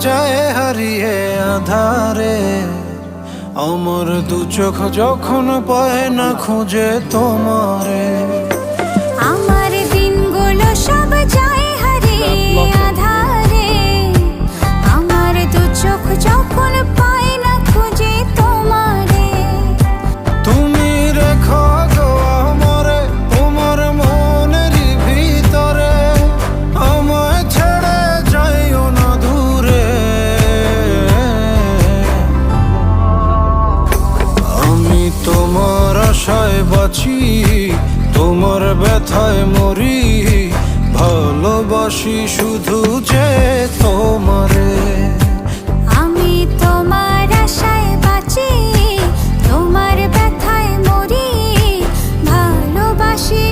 যায় হারিয়ে আধারে। আমার দু চোখ যখন পায় না খুঁজে তোমারে। আমার দিনগুলো সব যায় হারিয়ে আধারে। আমার দু চোখ যখন পায় না খুঁজে তোমারে। তুমি রেখো গো আমারে তোমার মনেরই ভিতরে, আমায় ছেড়ে যাইও না দূরে। আমি তোমার আশায় বাঁচি, তোমার ব্যথায় মরি, ভালোবাসি শুধু যে তোমারে।